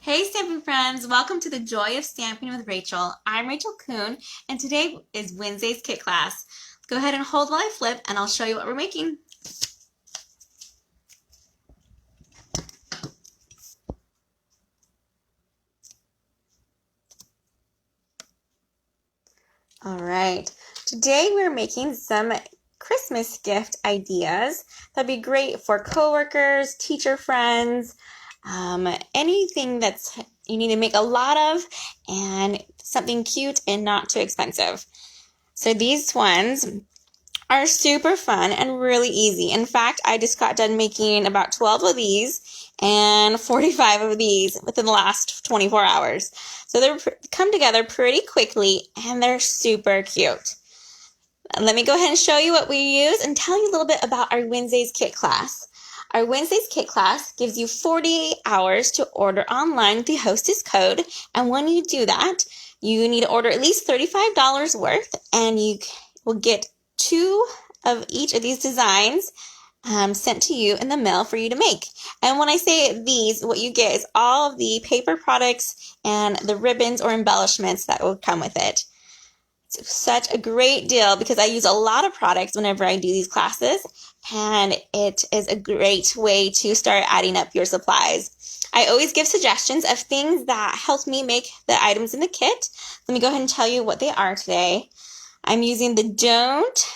Hey stamping friends, welcome to the Joy of Stamping with Rachel. I'm Rachel Coon and today is Wednesday's kit class. Go ahead and hold while I flip and I'll show you what we're making. Alright, today we're making some Christmas gift ideas that'd be great for coworkers, teacher friends, anything that's you need to make a lot of and something cute and not too expensive. So these ones are super fun and really easy. In fact, I just got done making about 12 of these and 45 of these within the last 24 hours. So they come together pretty quickly and they're super cute. Let me go ahead and show you what we use and tell you a little bit about our Wednesday's kit class. Our Wednesday's kit class gives you 48 hours to order online with the hostess code. And when you do that, you need to order at least $35 worth and you will get 2 of each of these designs sent to you in the mail for you to make. And when I say these, what you get is all of the paper products and the ribbons or embellishments that will come with it. It's such a great deal because I use a lot of products whenever I do these classes, and it is a great way to start adding up your supplies. I always give suggestions of things that help me make the items in the kit. Let me go ahead and tell you what they are today. I'm using the Don't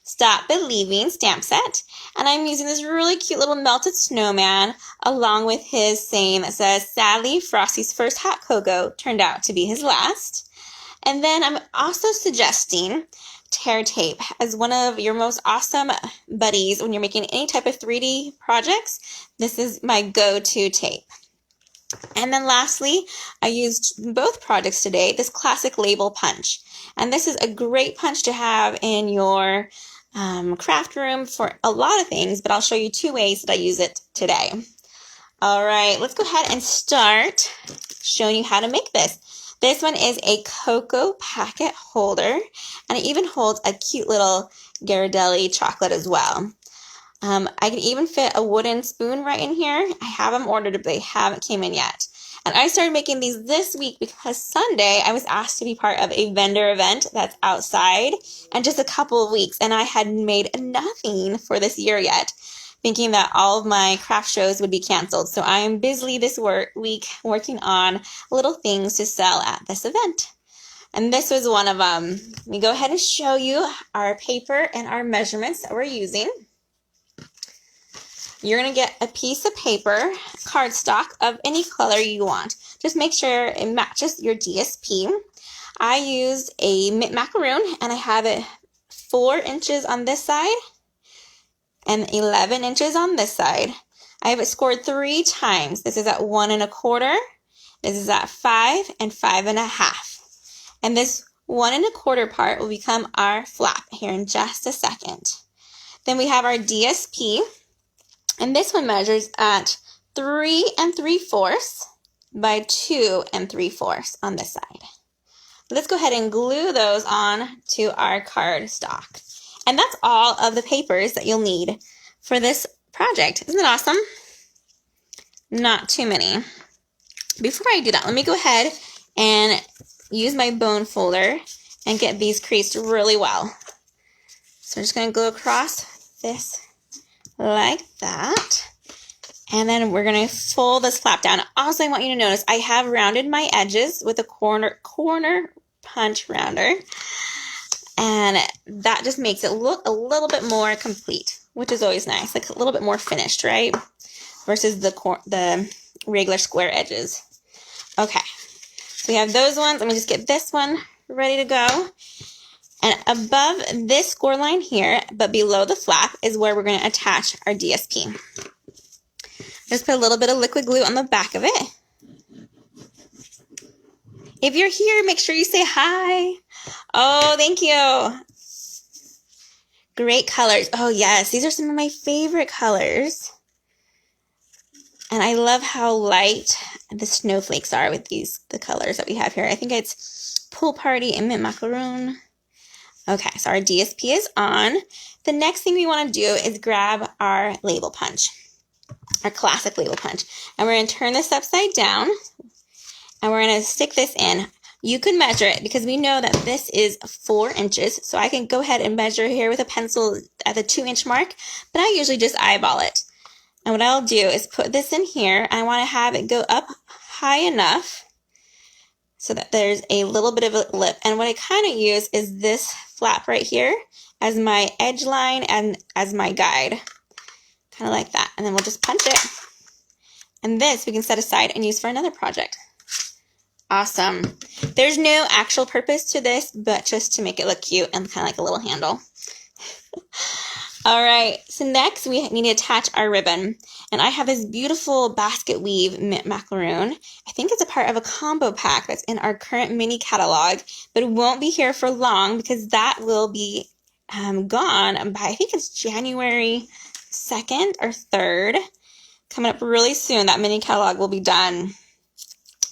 Stop Believing stamp set, and I'm using this really cute little melted snowman along with his saying that says, "Sadly, Frosty's first hot cocoa turned out to be his last." And then I'm also suggesting tear tape as one of your most awesome buddies when you're making any type of 3D projects. This is my go-to tape. And then lastly, I used both projects today, this classic label punch. And this is a great punch to have in your craft room for a lot of things, but I'll show you 2 ways that I use it today. All right, let's go ahead and start showing you how to make this. This one is a cocoa packet holder, and it even holds a cute little Ghirardelli chocolate as well. I can even fit a wooden spoon right in here. I have them ordered, but they haven't came in yet. And I started making these this week because Sunday I was asked to be part of a vendor event that's outside in just a couple of weeks, and I had made nothing for this year yet, thinking that all of my craft shows would be canceled. So I'm busy this week working on little things to sell at this event. And this was one of them. Let me go ahead and show you our paper and our measurements that we're using. You're going to get a piece of paper, cardstock of any color you want. Just make sure it matches your DSP. I used a mint macaroon and I have it 4 inches on this side and 11 inches on this side. I have it scored 3 times. This is at 1 1/4. This is at 5 and 5 1/2. And this 1 1/4 part will become our flap here in just a second. Then we have our DSP. And this one measures at 3 3/4 by 2 3/4 on this side. Let's go ahead and glue those on to our cardstock. And that's all of the papers that you'll need for this project. Isn't that awesome? Not too many. Before I do that, let me go ahead and use my bone folder and get these creased really well. So I'm just going to go across this like that. And then we're going to fold this flap down. Also, I want you to notice I have rounded my edges with a corner punch rounder. And that just makes it look a little bit more complete, which is always nice. Like a little bit more finished, right? Versus the regular square edges. Okay. So we have those ones. Let me just get this one ready to go. And above this score line here, but below the flap, is where we're going to attach our DSP. Just put a little bit of liquid glue on the back of it. If you're here, make sure you say hi. Oh, thank you. Great colors. Oh, yes. These are some of my favorite colors. And I love how light the snowflakes are with the colors that we have here. I think it's Pool Party and Mint Macaroon. Okay, so our DSP is on. The next thing we want to do is grab our label punch. our classic label punch. And we're going to turn this upside down, and we're going to stick this in. You can measure it because we know that this is 4 inches. So I can go ahead and measure here with a pencil at the 2-inch mark, but I usually just eyeball it. And what I'll do is put this in here. I want to have it go up high enough so that there's a little bit of a lip. And what I kind of use is this flap right here as my edge line and as my guide. Kind of like that. And then we'll just punch it. And this we can set aside and use for another project. Awesome. There's no actual purpose to this, but just to make it look cute and kind of like a little handle. All right, so next we need to attach our ribbon. And I have this beautiful basket weave mint macaroon. I think it's a part of a combo pack that's in our current mini catalog, but it won't be here for long because that will be gone by, I think it's January 2nd or 3rd. Coming up really soon, that mini catalog will be done,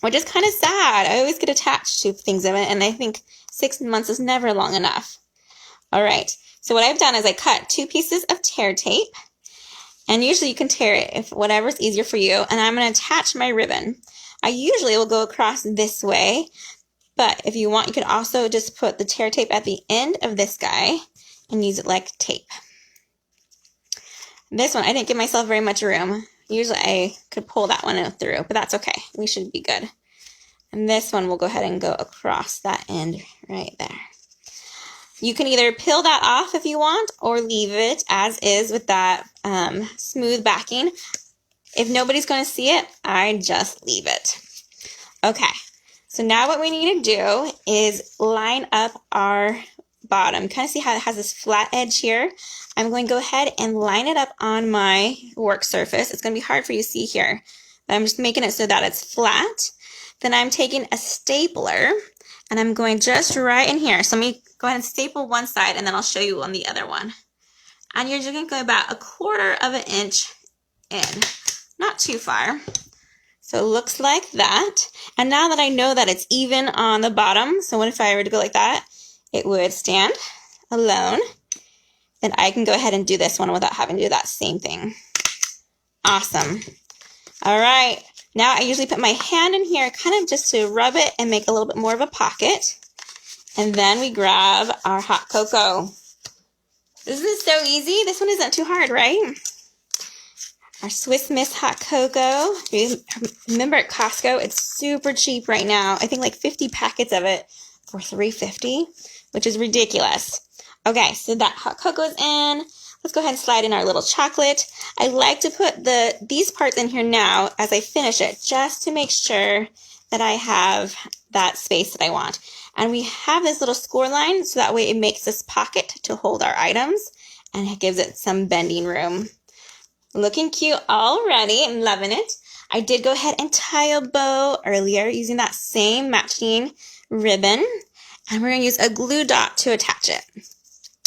which is kind of sad. I always get attached to things of it, and I think 6 months is never long enough. All right. So what I've done is I cut 2 pieces of tear tape, and usually you can tear it if whatever's easier for you, and I'm going to attach my ribbon. I usually will go across this way, but if you want, you could also just put the tear tape at the end of this guy and use it like tape. This one, I didn't give myself very much room. Usually I could pull that one through, but that's okay. We should be good. And this one, we'll go ahead and go across that end right there. You can either peel that off if you want or leave it as is with that smooth backing. If nobody's going to see it, I just leave it. Okay, so now what we need to do is line up our bottom. Kind of see how it has this flat edge here? I'm going to go ahead and line it up on my work surface. It's going to be hard for you to see here, but I'm just making it so that it's flat. Then I'm taking a stapler, and I'm going just right in here. So let me go ahead and staple one side, and then I'll show you on the other one. And you're just going to go about 1/4 of an inch in, not too far. So it looks like that. And now that I know that it's even on the bottom, so what if I were to go like that? It would stand alone. Then I can go ahead and do this one without having to do that same thing. Awesome. All right. Now I usually put my hand in here kind of just to rub it and make a little bit more of a pocket. And then we grab our hot cocoa. Isn't this so easy? This one isn't too hard, right? Our Swiss Miss hot cocoa. Remember at Costco, it's super cheap right now. I think like 50 packets of it for $3.50, which is ridiculous. Okay, so that hot cocoa is in. Let's go ahead and slide in our little chocolate. I like to put these parts in here now as I finish it, just to make sure that I have that space that I want. And we have this little score line, so that way it makes this pocket to hold our items, and it gives it some bending room. Looking cute already. I'm loving it. I did go ahead and tie a bow earlier using that same matching ribbon, and we're going to use a glue dot to attach it.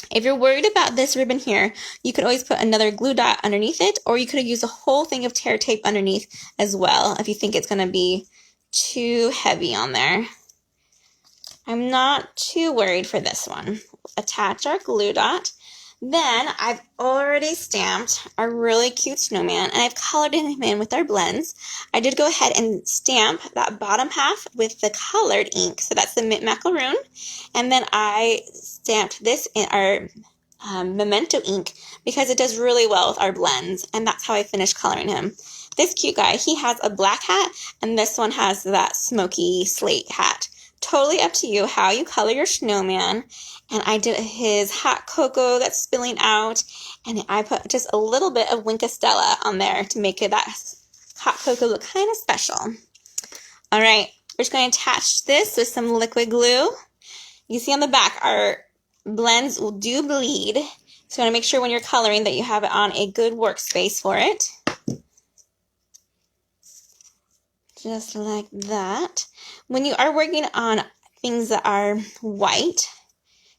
If you're worried about this ribbon here, you could always put another glue dot underneath it, or you could use a whole thing of tear tape underneath as well if you think it's going to be too heavy on there. I'm not too worried for this one. Attach our glue dot. Then I've already stamped our really cute snowman, and I've colored him in with our blends. I did go ahead and stamp that bottom half with the colored ink, so that's the mint macaroon. And then I stamped this in our memento ink because it does really well with our blends, and that's how I finished coloring him. This cute guy, he has a black hat, and this one has that smoky slate hat. Totally up to you how you color your snowman. And I did his hot cocoa that's spilling out, and I put just a little bit of Winka Stella on there to make it that hot cocoa look kind of special. All right, we're just going to attach this with some liquid glue. You see on the back, our blends do bleed, so you want to make sure when you're coloring that you have it on a good workspace for it. Just like that. When you are working on things that are white,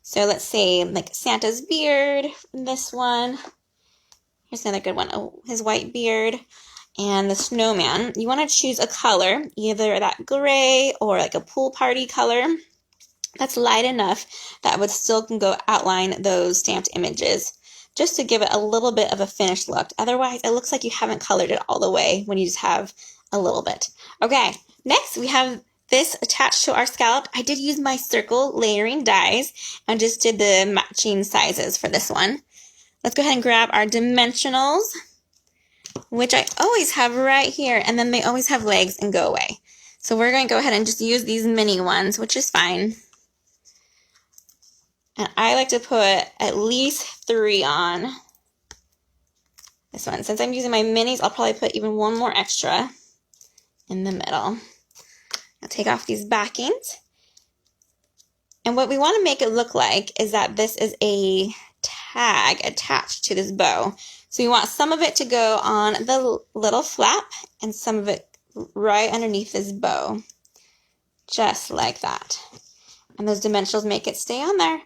so let's say like Santa's beard, this one. Here's another good one, his white beard. And the snowman, you want to choose a color, either that gray or like a pool party color that's light enough that would still can go outline those stamped images. just to give it a little bit of a finished look. Otherwise, it looks like you haven't colored it all the way when you just have a little bit. Okay, next we have this attached to our scallop. I did use my circle layering dies and just did the matching sizes for this one. Let's go ahead and grab our dimensionals, which I always have right here, and then they always have legs and go away. So we're going to go ahead and just use these mini ones, which is fine. And I like to put at least 3 on this one. Since I'm using my minis, I'll probably put even one more extra in the middle. I'll take off these backings. And what we want to make it look like is that this is a tag attached to this bow. So we want some of it to go on the little flap and some of it right underneath this bow. Just like that. And those dimensionals make it stay on there.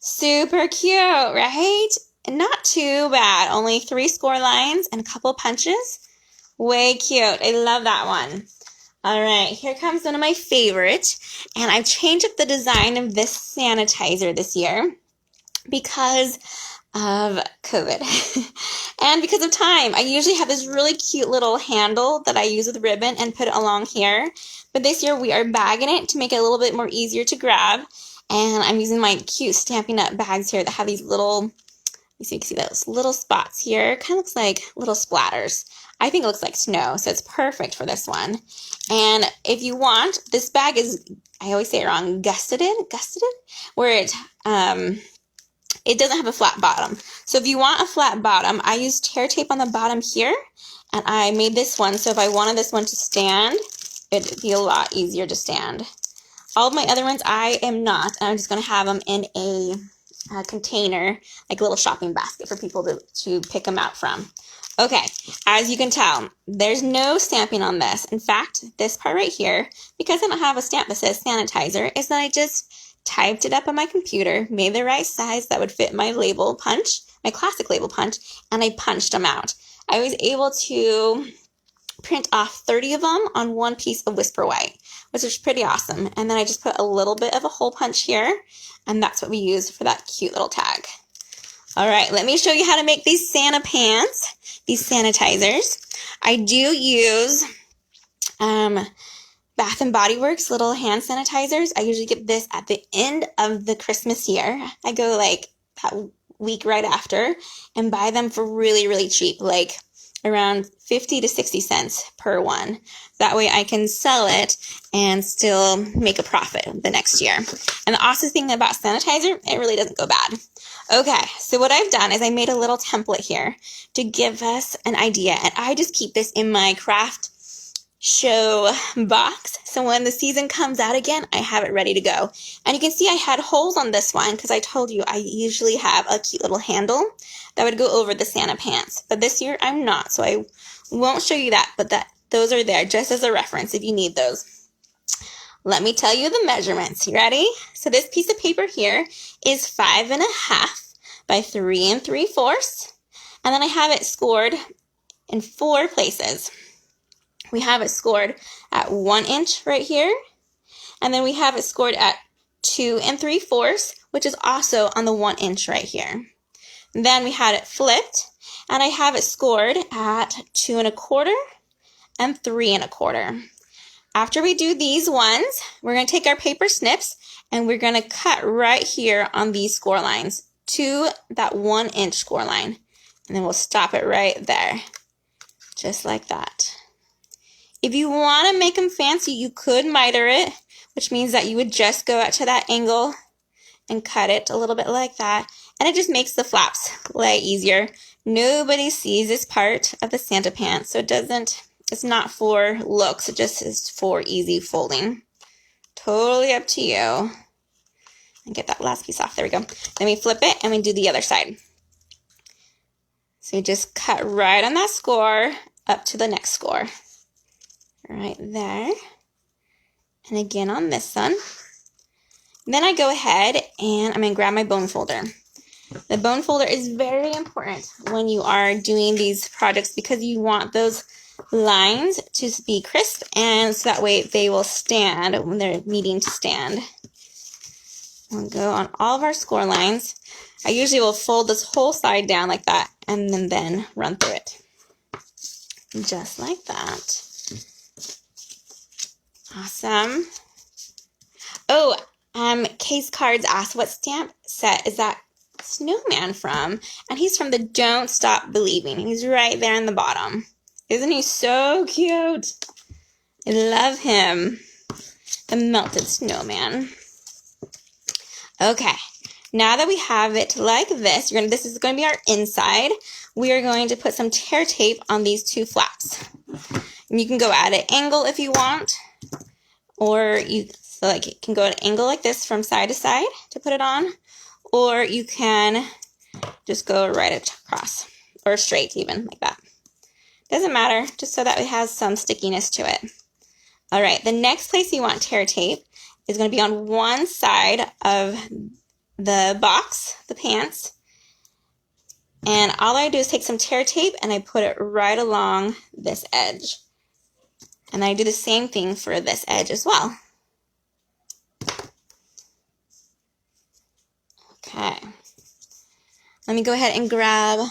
Super cute, right? And not too bad. Only 3 score lines and a couple punches. Way cute. I love that one. All right, here comes one of my favorites. And I've changed up the design of this sanitizer this year because of COVID and because of time. I usually have this really cute little handle that I use with ribbon and put it along here. But this year we are bagging it to make it a little bit more easier to grab. And I'm using my cute Stampin' Up! Bags here that have these little, you can see those little spots here. Kind of looks like little splatters. I think it looks like snow, so it's perfect for this one. And if you want, this bag is, I always say it wrong, gusseted, where it doesn't have a flat bottom. So if you want a flat bottom, I use tear tape on the bottom here, and I made this one, so if I wanted this one to stand, it'd be a lot easier to stand. All of my other ones, I am not. I'm just going to have them in a container, like a little shopping basket for people to pick them out from. Okay, as you can tell, there's no stamping on this. In fact, this part right here, because I don't have a stamp that says sanitizer, is that I just typed it up on my computer, made the right size that would fit my label punch, my classic label punch, and I punched them out. I was able to print off 30 of them on one piece of Whisper White, which is pretty awesome. And then I just put a little bit of a hole punch here, and that's what we used for that cute little tag. All right, let me show you how to make these Santa pants, these sanitizers. I do use Bath and Body Works little hand sanitizers. I usually get this at the end of the Christmas year. I go like that week right after and buy them for really, really cheap, like around 50 to 60 cents per one. That way I can sell it and still make a profit the next year. And the awesome thing about sanitizer, it really doesn't go bad. Okay, so what I've done is I made a little template here to give us an idea. And I just keep this in my craft show box. So when the season comes out again, I have it ready to go. And you can see I had holes on this one because I told you I usually have a cute little handle that would go over the Santa pants. But this year I'm not, so I won't show you that, but those are there just as a reference if you need those. Let me tell you the measurements. You ready? So this piece of paper here is 5.5 by 3 3/4. And then I have it scored in 4 places. We have it scored at 1 inch right here. And then we have it scored at 2 3/4, which is also on the 1 inch right here. Then we had it flipped, and I have it scored at 2 1/4 and 3 1/4. After we do these ones, we're going to take our paper snips and we're going to cut right here on these score lines to that 1 inch score line. And then we'll stop it right there, just like that. If you want to make them fancy, you could miter it, which means that you would just go out to that angle and cut it a little bit like that. And it just makes the flaps lay easier. Nobody sees this part of the Santa pants, so it's not for looks, it just is for easy folding. Totally up to you. And get that last piece off, there we go. Then we flip it and we do the other side. So you just cut right on that score up to the next score. Right there. And again on this one. Then I go ahead and I'm going to grab my bone folder. The bone folder is very important when you are doing these projects because you want those lines to be crisp and so that way they will stand when they're needing to stand. We'll go on all of our score lines. I usually will fold this whole side down like that and then run through it. Just like that. Awesome. Oh, Case Cards asked, what stamp set is that snowman from? And he's from the Don't Stop Believing. He's right there in the bottom. Isn't he so cute? I love him. The melted snowman. Okay, now that we have it like this, this is going to be our inside. We are going to put some tear tape on these two flaps. And you can go at an angle if you want, or it can go at an angle like this from side to side to put it on, or you can just go right across, or straight even, like that. Doesn't matter, just so that it has some stickiness to it. All right, the next place you want tear tape is going to be on one side of the box, the pants. And all I do is take some tear tape and I put it right along this edge. And I do the same thing for this edge as well. Okay. Let me go ahead and grab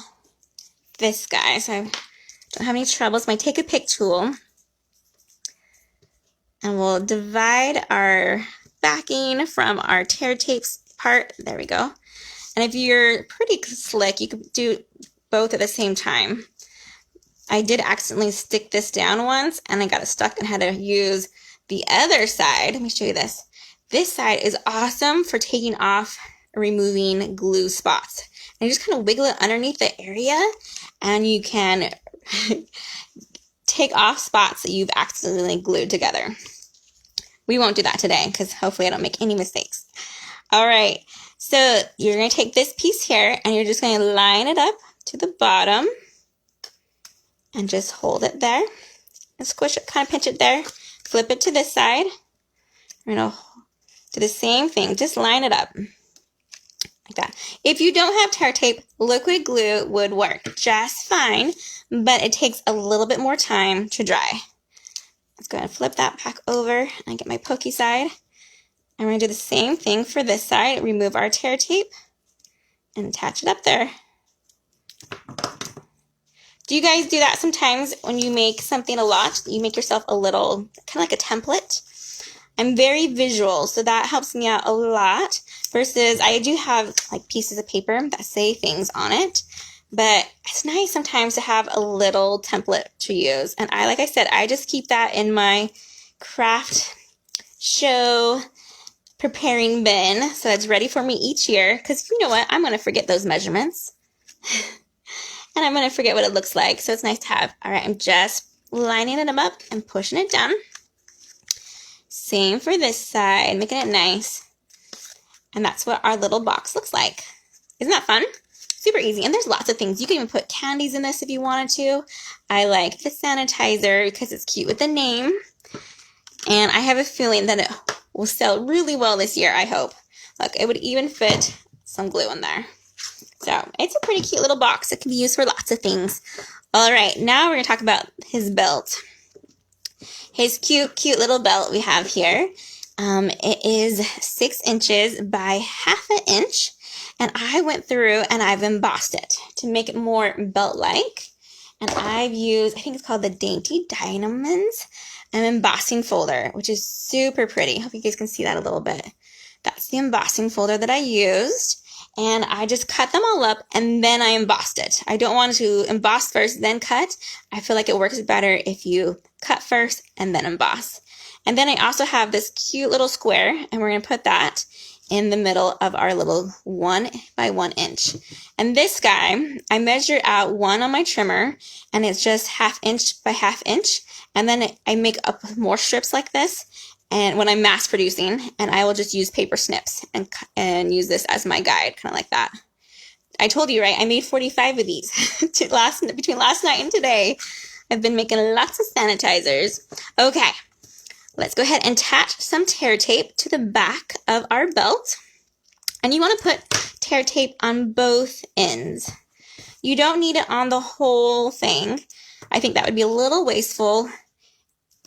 this guy so I don't have any troubles. My take a pick tool. And we'll divide our backing from our tear tape part. There we go. And if you're pretty slick, you could do both at the same time. I did accidentally stick this down once and I got it stuck and had to use the other side. Let me show you this. This side is awesome for taking off, removing glue spots. And you just kind of wiggle it underneath the area and you can take off spots that you've accidentally glued together. We won't do that today because hopefully I don't make any mistakes. All right, so you're going to take this piece here and you're just going to line it up to the bottom and just hold it there and squish it, kind of pinch it there. Flip it to this side. We're going to do the same thing, just line it up like that. If you don't have tear tape, liquid glue would work just fine, but it takes a little bit more time to dry. Let's go ahead and flip that back over and get my pokey side. And we're going to do the same thing for this side. Remove our tear tape and attach it up there. Do you guys do that sometimes when you make something a lot? You make yourself a little, kind of like a template? I'm very visual, so that helps me out a lot. Versus I do have like pieces of paper that say things on it. But it's nice sometimes to have a little template to use. And like I said, I just keep that in my craft show preparing bin. So it's ready for me each year. Because you know what? I'm going to forget those measurements. And I'm going to forget what it looks like. So it's nice to have. All right, I'm just lining them up and pushing it down. Same for this side, making it nice. And that's what our little box looks like. Isn't that fun? Super easy. And there's lots of things. You can even put candies in this if you wanted to. I like the sanitizer because it's cute with the name. And I have a feeling that it will sell really well this year, I hope. Look, it would even fit some glue in there. So it's a pretty cute little box. It can be used for lots of things. All right, now we're going to talk about his belt. His cute little belt we have here. It is 6 inches by 1/2 inch. And I went through and I've embossed it to make it more belt-like. And I've used, I think it's called the Dainty Diamonds, an embossing folder, which is super pretty. Hope you guys can see that a little bit. That's the embossing folder that I used. And I just cut them all up and then I embossed it. I don't want to emboss first, then cut. I feel like it works better if you cut first and then emboss. And then I also have this cute little square, and we're going to put that in the middle of our little 1 by 1 inch. And this guy, I measured out 1 on my trimmer, and it's just 1/2 inch by 1/2 inch. And then I make up more strips like this, and when I'm mass producing, and I will just use paper snips and use this as my guide, kind of like that. I told you, right? I made 45 of these between last night and today. I've been making lots of sanitizers. Okay. Let's go ahead and attach some tear tape to the back of our belt. And you want to put tear tape on both ends. You don't need it on the whole thing. I think that would be a little wasteful,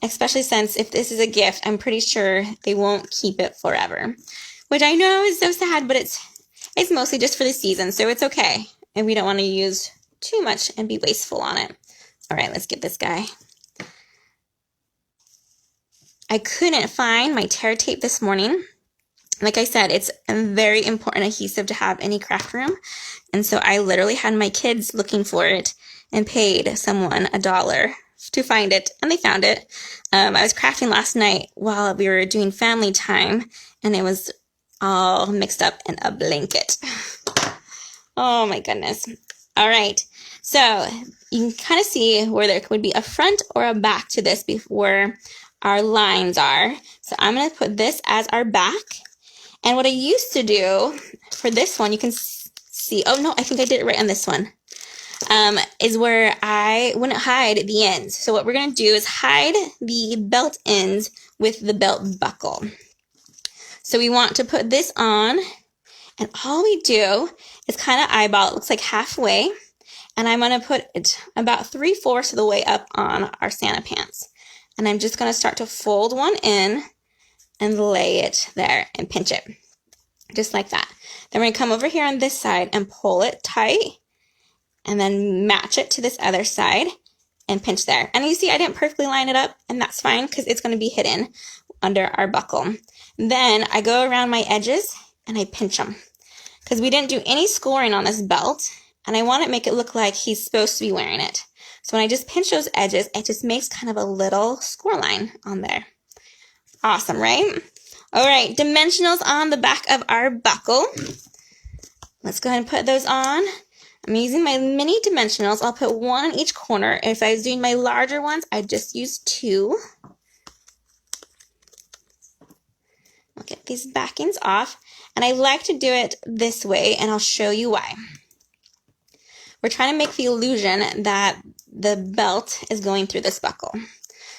especially since if this is a gift, I'm pretty sure they won't keep it forever. which I know is so sad, but it's mostly just for the season, so it's okay. And we don't want to use too much and be wasteful on it. All right, let's get this guy. I couldn't find my tear tape this morning. Like I said, it's a very important adhesive to have in any craft room. And so I literally had my kids looking for it and paid someone $1 to find it, and they found it. I was crafting last night while we were doing family time, and it was all mixed up in a blanket. Oh my goodness. All right. So you can kind of see where there would be a front or a back to this before our lines are. So I'm going to put this as our back. And what I used to do for this one, you can see, oh no, I think I did it right on this one, is where I wouldn't hide the ends. So what we're going to do is hide the belt ends with the belt buckle. So we want to put this on, and all we do is kind of eyeball, it looks like halfway, and I'm going to put it about 3/4 of the way up on our Santa pants. And I'm just going to start to fold one in and lay it there and pinch it, just like that. Then we're going to come over here on this side and pull it tight, and then match it to this other side and pinch there. And you see I didn't perfectly line it up, and that's fine because it's going to be hidden under our buckle. Then I go around my edges and I pinch them because we didn't do any scoring on this belt, and I want to make it look like he's supposed to be wearing it. So when I just pinch those edges, it just makes kind of a little score line on there. Awesome, right? All right, dimensionals on the back of our buckle. Let's go ahead and put those on. I'm using my mini dimensionals. I'll put one on each corner. If I was doing my larger ones, I'd just use 2. I'll get these backings off. And I like to do it this way, and I'll show you why. We're trying to make the illusion that the belt is going through this buckle.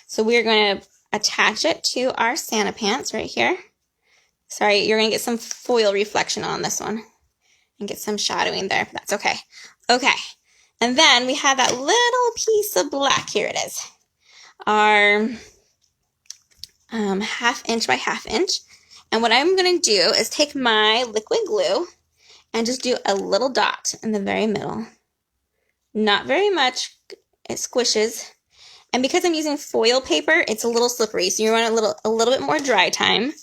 So we're going to attach it to our Santa pants right here. Sorry, you're going to get some foil reflection on this one and get some shadowing there, but that's okay. Okay, and then we have that little piece of black. Here it is. Our 1/2 inch by 1/2 inch. And what I'm going to do is take my liquid glue and just do a little dot in the very middle. Not very much. It squishes. And because I'm using foil paper, it's a little slippery, so you want a little bit more dry time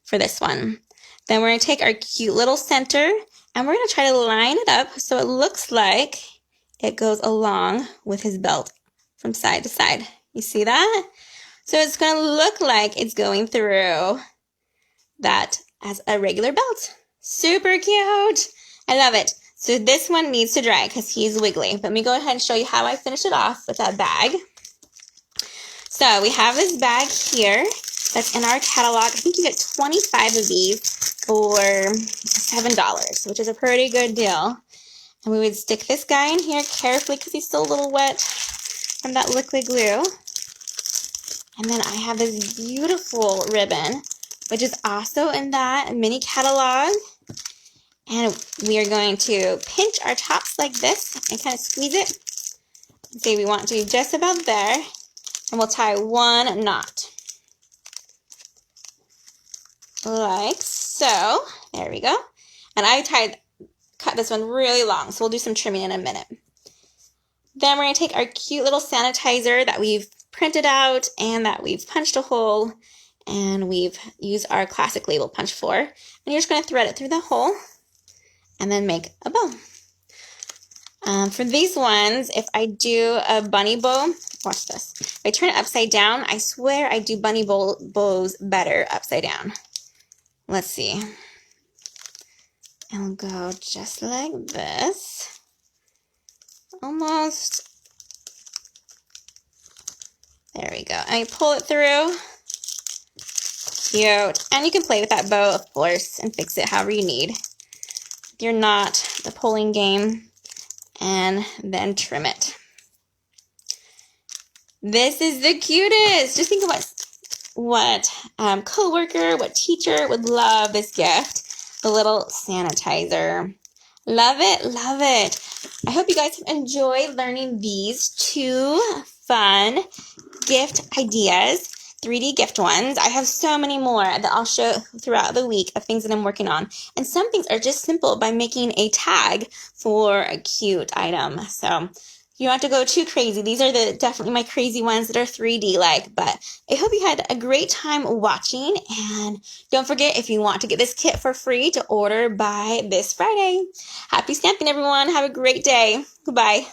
for this one. Then we're going to take our cute little center, and we're going to try to line it up so it looks like it goes along with his belt from side to side. You see that? So it's going to look like it's going through that as a regular belt. Super cute. I love it. So this one needs to dry because he's wiggly. Let me go ahead and show you how I finish it off with that bag. So we have this bag here that's in our catalog. I think you get 25 of these for $7, which is a pretty good deal. And we would stick this guy in here carefully because he's still a little wet from that liquid glue. And then I have this beautiful ribbon, which is also in that mini catalog. And we are going to pinch our tops like this and kind of squeeze it. Say we want to just about there. And we'll tie one knot. Like so. There we go. And I cut this one really long, so we'll do some trimming in a minute. Then we're going to take our cute little sanitizer that we've printed out and that we've punched a hole and we've used our classic label punch for. And you're just going to thread it through the hole and then make a bow. For these ones, if I do a bunny bow, watch this. If I turn it upside down, I swear I do bunny bows better upside down. Let's see. It'll go just like this. Almost. There we go. And I pull it through. Cute. And you can play with that bow, of course, and fix it however you need. If you're not the pulling game. And then trim it. This is the cutest. Just think of what coworker, what teacher would love this gift. The little sanitizer. Love it, love it. I hope you guys have enjoyed learning these 2 fun gift ideas. 3D gift ones. I have so many more that I'll show throughout the week of things that I'm working on. And some things are just simple by making a tag for a cute item. So you don't have to go too crazy. These are definitely my crazy ones that are 3D like, but I hope you had a great time watching, and don't forget, if you want to get this kit for free, to order by this Friday. Happy stamping, everyone. Have a great day. Goodbye.